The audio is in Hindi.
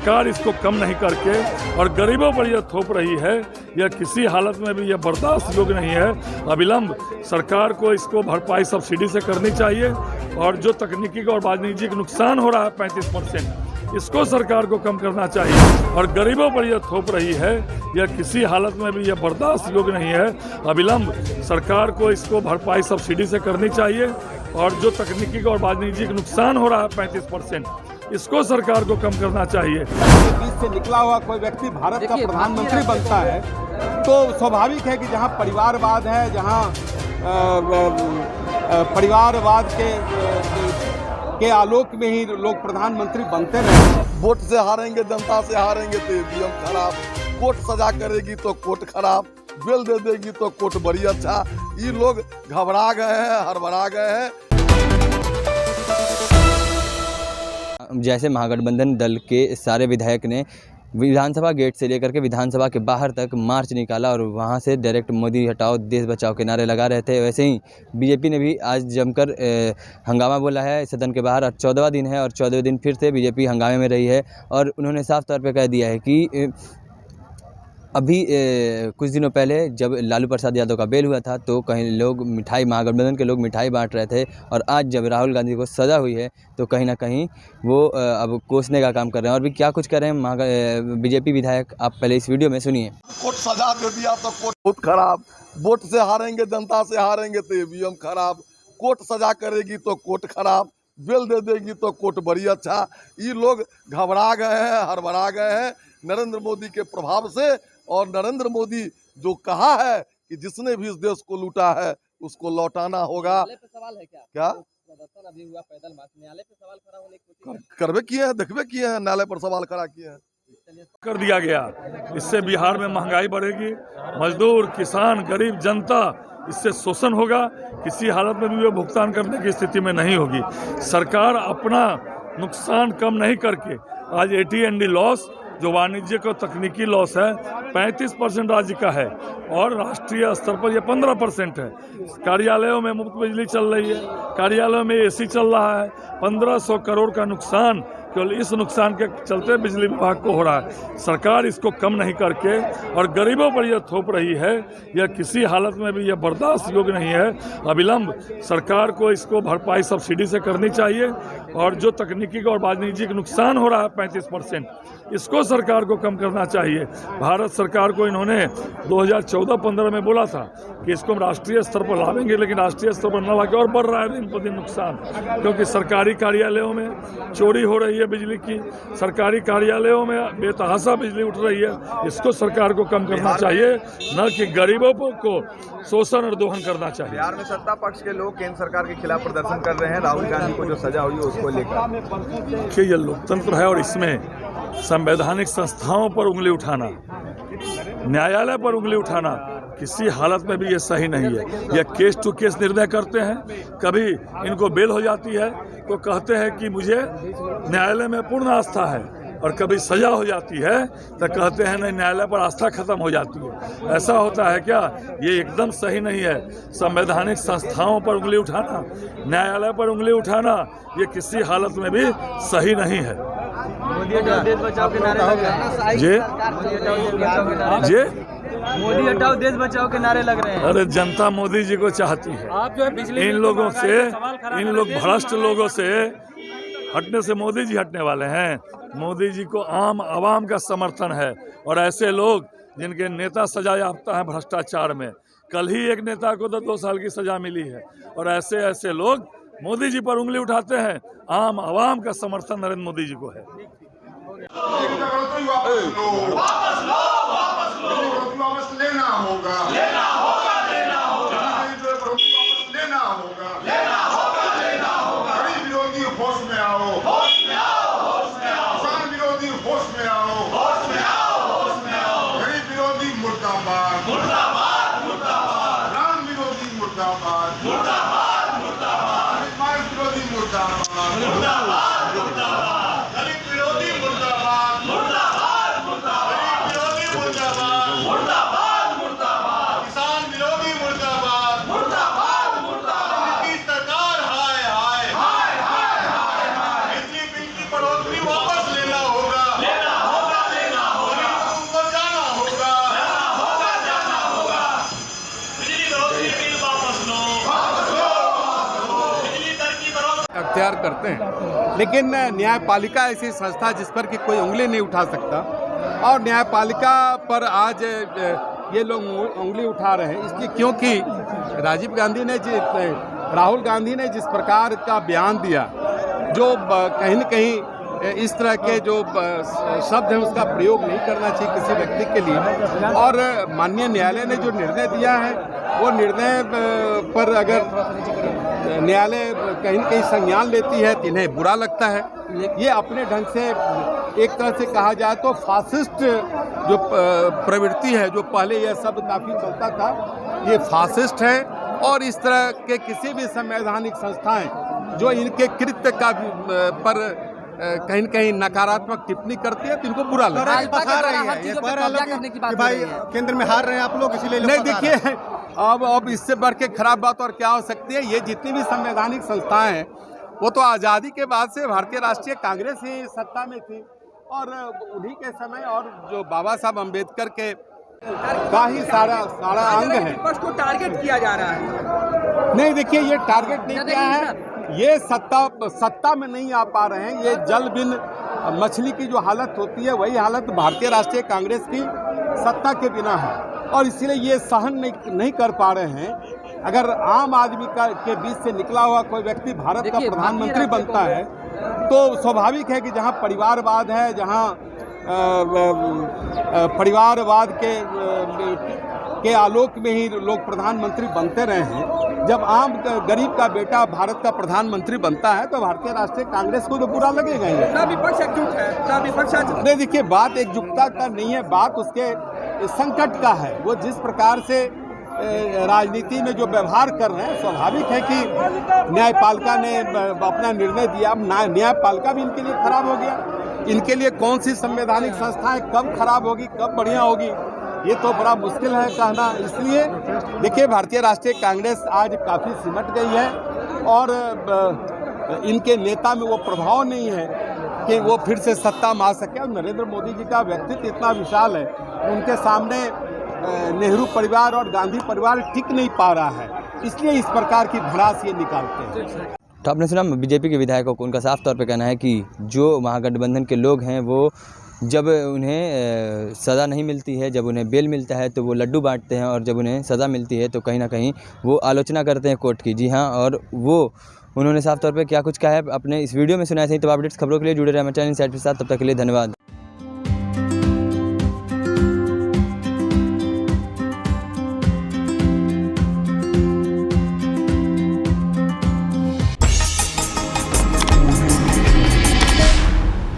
सरकार इसको कम नहीं करके और गरीबों पर यह थोप रही है, यह किसी हालत में भी यह बर्दाश्त योग्य नहीं है। अविलंब सरकार को इसको भरपाई सब्सिडी से करनी चाहिए और जो तकनीकी और वाणिज्यिक नुकसान हो रहा है 35%, इसको सरकार को कम करना चाहिए और गरीबों पर यह थोप रही है, यह किसी हालत में भी यह बर्दाश्त योग्य नहीं है। अविलंब सरकार को इसको भरपाई सब्सिडी से करनी चाहिए और जो तकनीकी और वाणिज्यिक नुकसान हो रहा है 35%, इसको सरकार को कम करना चाहिए। बीच से निकला हुआ कोई व्यक्ति भारत का प्रधानमंत्री बनता है तो स्वाभाविक है कि जहां परिवारवाद है, जहां परिवारवाद के आलोक में ही लोग प्रधानमंत्री बनते रहे। वोट से हारेंगे, जनता से हारेंगे तो ईवीएम खराब, कोर्ट सजा करेगी तो कोर्ट खराब, बेल दे देगी तो कोर्ट बड़ी अच्छा। ये लोग घबरा गए हैं, हड़बड़ा गए हैं। जैसे महागठबंधन दल के सारे विधायक ने विधानसभा गेट से लेकर के विधानसभा के बाहर तक मार्च निकाला और वहां से डायरेक्ट मोदी हटाओ देश बचाओ के नारे लगा रहे थे, वैसे ही बीजेपी ने भी आज जमकर हंगामा बोला है सदन के बाहर। और 14वां दिन है और 14वें दिन फिर से बीजेपी हंगामे में रही है और उन्होंने साफ तौर पर कह दिया है कि अभी कुछ दिनों पहले जब लालू प्रसाद यादव का बेल हुआ था तो कहीं लोग मिठाई, महागठबंधन के लोग मिठाई बांट रहे थे और आज जब राहुल गांधी को सज़ा हुई है तो कहीं ना कहीं वो अब कोसने का काम कर रहे हैं। और भी क्या कुछ कर रहे हैं बीजेपी विधायक, आप पहले इस वीडियो में सुनिए। कोर्ट सजा दे दिया तो कोर्ट बहुत खराब, वोट से हारेंगे, जनता से हारेंगे तो ईवीएम खराब, कोर्ट सजा करेगी तो कोर्ट खराब, बेल दे देगी तो कोर्ट बड़ी अच्छा। ये लोग घबरा गए हैं, हड़बड़ा गए हैं नरेंद्र मोदी के प्रभाव से। और नरेंद्र मोदी जो कहा है कि जिसने भी इस देश को लूटा है उसको लौटाना होगा। सवाल है क्या अभी हुआ पैदल मार्च, न्यायालय पे सवाल खड़ा होने की करवे किए हैं, देखबे किए हैं, न्यायालय पर सवाल खड़ा किए हैं, कर दिया गया। इससे बिहार में महंगाई बढ़ेगी, मजदूर, किसान, गरीब जनता, इससे शोषण होगा, किसी हालत में भी वो भुगतान करने की स्थिति में नहीं होगी। सरकार अपना नुकसान कम नहीं करके आज AT&D लॉस जो वाणिज्यिक और तकनीकी लॉस है 35% राज्य का है और राष्ट्रीय स्तर पर यह 15% है। कार्यालयों में मुफ्त बिजली चल रही है, कार्यालयों में AC चल रहा है। 1500 करोड़ का नुकसान केवल इस नुकसान के चलते बिजली विभाग को हो रहा है। सरकार इसको कम नहीं करके और गरीबों पर यह थोप रही है, यह किसी हालत में भी यह बर्दाश्त योग्य नहीं है। अविलंब सरकार को इसको भरपाई सब्सिडी से करनी चाहिए और जो तकनीकी और वाणिज्यिक नुकसान हो रहा है 35%, इसको सरकार को कम करना चाहिए। भारत सरकार को इन्होंने 2014-15 में बोला था कि इसको हम राष्ट्रीय स्तर पर लावेंगे, लेकिन राष्ट्रीय स्तर पर न लाके और बढ़ रहा है दिन पर दिन नुकसान, क्योंकि सरकारी कार्यालयों में चोरी हो रही है बिजली की, सरकारी कार्यालयों में बेतहाशा बिजली उठ रही है। इसको सरकार को कम करना चाहिए, न कि गरीबों को शोषण और दोहन करना चाहिए। बिहार में सत्ता पक्ष के लोग केंद्र सरकार के खिलाफ प्रदर्शन कर रहे हैं राहुल गांधी को जो सजा हुई उसको लेकर। देखिए, यह लोकतंत्र है और इसमें संवैधानिक संस्थाओं पर उंगली उठाना, न्यायालय पर उंगली उठाना किसी हालत में भी ये सही नहीं है। यह केस टू केस निर्णय करते हैं, कभी इनको बेल हो जाती है तो कहते हैं कि मुझे न्यायालय में पूर्ण आस्था है, और कभी सजा हो जाती है तो कहते हैं नहीं, न्यायालय पर आस्था खत्म हो जाती है। ऐसा होता है क्या? ये एकदम सही नहीं है। संवैधानिक संस्थाओं पर उंगली उठाना, न्यायालय पर उंगली उठाना, ये किसी हालत में भी सही नहीं है। मोदी हटाओ देश बचाओ के नारे लग रहे हैं जी, मोदी हटाओ देश बचाओ के नारे लग रहे हैं। अरे जनता मोदी जी को चाहती है। आप जो है बिजली इन लोगों से, इन लोग भ्रष्ट लोगों से हटने से मोदी जी हटने वाले हैं। मोदी जी को आम आवाम का समर्थन है और ऐसे लोग जिनके नेता सजा याफ्ता है भ्रष्टाचार में, कल ही एक नेता को 2 साल की सजा मिली है, और ऐसे ऐसे लोग मोदी जी पर उंगली उठाते हैं। आम आवाम का समर्थन नरेंद्र मोदी जी को है। वापस लेना होगा, लेना होगा, लेना होगा, लेना होगा, लेना होगा, लेना होगा। गरीब विरोधी होश में आओ, होश में आओ, होश में आओ। किसान विरोधी होश में आओ, होश में आओ, होश में आओ। गरीब विरोधी मुर्दाबाद, मुर्दाबाद, मुर्दाबाद। राम विरोधी मुर्दाबाद, मुर्दाबाद, मुर्दाबाद। समाज विरोधी मुर्दाबाद, मुर्दाबाद, मुर्दाबाद। गरीब विरोधी मुर्दाबाद, मुर्दाबाद, मुर्दाबाद। इख्तियार करते हैं। लेकिन न्यायपालिका ऐसी संस्था जिस पर कि कोई उंगली नहीं उठा सकता, और न्यायपालिका पर आज ये लोग उंगली उठा रहे हैं इसलिए क्योंकि राजीव गांधी ने राहुल गांधी ने जिस प्रकार का बयान दिया, जो कहीं न कहीं इस तरह के जो शब्द हैं उसका प्रयोग नहीं करना चाहिए किसी व्यक्ति के लिए। और माननीय न्यायालय ने जो निर्णय दिया है वो निर्णय पर अगर न्यायालय कहीं न कहीं संज्ञान लेती है तो इन्हें बुरा लगता है। ये अपने ढंग से एक तरह से कहा जाए तो फासिस्ट जो प्रवृत्ति है, जो पहले यह शब्द काफ़ी चलता था, ये फासिस्ट है। और इस तरह के किसी भी संवैधानिक संस्थाएं जो इनके कृत्य का पर कहीं न कहीं नकारात्मक टिप्पणी करती है तो इनको बुरा लगता है। भाई केंद्र में हार रहे हैं आप लोग, इसीलिए नहीं, देखिए अब इससे बढ़ के खराब बात और क्या हो सकती है। ये जितनी भी संवैधानिक संस्थाएं हैं वो तो आज़ादी के बाद से भारतीय राष्ट्रीय कांग्रेस ही सत्ता में थी, और उन्हीं के समय और जो बाबा साहब अम्बेडकर के का ही सारा अंग है। विपक्ष को टारगेट किया जा रहा है। नहीं, देखिए ये टारगेट नहीं किया है, ये सत्ता में नहीं आ पा रहे हैं। ये जल बिन मछली की जो हालत होती है वही हालत भारतीय राष्ट्रीय कांग्रेस की सत्ता के बिना है, और इसीलिए ये सहन नहीं कर पा रहे हैं। अगर आम आदमी के बीच से निकला हुआ कोई व्यक्ति भारत का प्रधानमंत्री बनता है तो स्वाभाविक है कि जहां परिवारवाद है, जहां परिवारवाद के आलोक में ही लोग प्रधानमंत्री बनते रहे हैं। जब आम गरीब का बेटा भारत का प्रधानमंत्री बनता है तो भारतीय राष्ट्रीय कांग्रेस को तो बुरा लगेगा ही। ना विपक्ष एकजुट है, ना विपक्ष नहीं, देखिए बात एकजुटता का नहीं है, बात उसके संकट का है। वो जिस प्रकार से राजनीति में जो व्यवहार कर रहे हैं, स्वाभाविक है कि न्यायपालिका ने अपना निर्णय दिया। अब न्यायपालिका भी इनके लिए खराब हो गया। इनके लिए कौन सी संवैधानिक संस्थाएं कब खराब होगी, कब बढ़िया होगी, ये तो बड़ा मुश्किल है कहना। इसलिए देखिए भारतीय राष्ट्रीय कांग्रेस आज काफ़ी सिमट गई है, और इनके नेता में वो प्रभाव नहीं है कि वो फिर से सत्ता में आ सके। और नरेंद्र मोदी जी का व्यक्तित्व इतना विशाल है, उनके सामने नेहरू परिवार और गांधी परिवार टिक नहीं पा रहा है, इसलिए इस प्रकार की भड़ास ये निकालते हैं। तो आपने सुना बीजेपी के विधायकों को उनका साफ तौर पे कहना है कि जो महागठबंधन के लोग हैं वो जब उन्हें सज़ा नहीं मिलती है, जब उन्हें बेल मिलता है तो वो लड्डू बांटते हैं, और जब उन्हें सज़ा मिलती है तो कहीं ना कहीं वो आलोचना करते हैं कोर्ट की। जी हाँ, और वो उन्होंने साफ तौर पे क्या कुछ कहा है अपने इस वीडियो में सुनाया। सही तो अपडेट्स खबरों के लिए जुड़े रहे हमारे चैनल इनसाइड के साथ। तब तक के लिए धन्यवाद।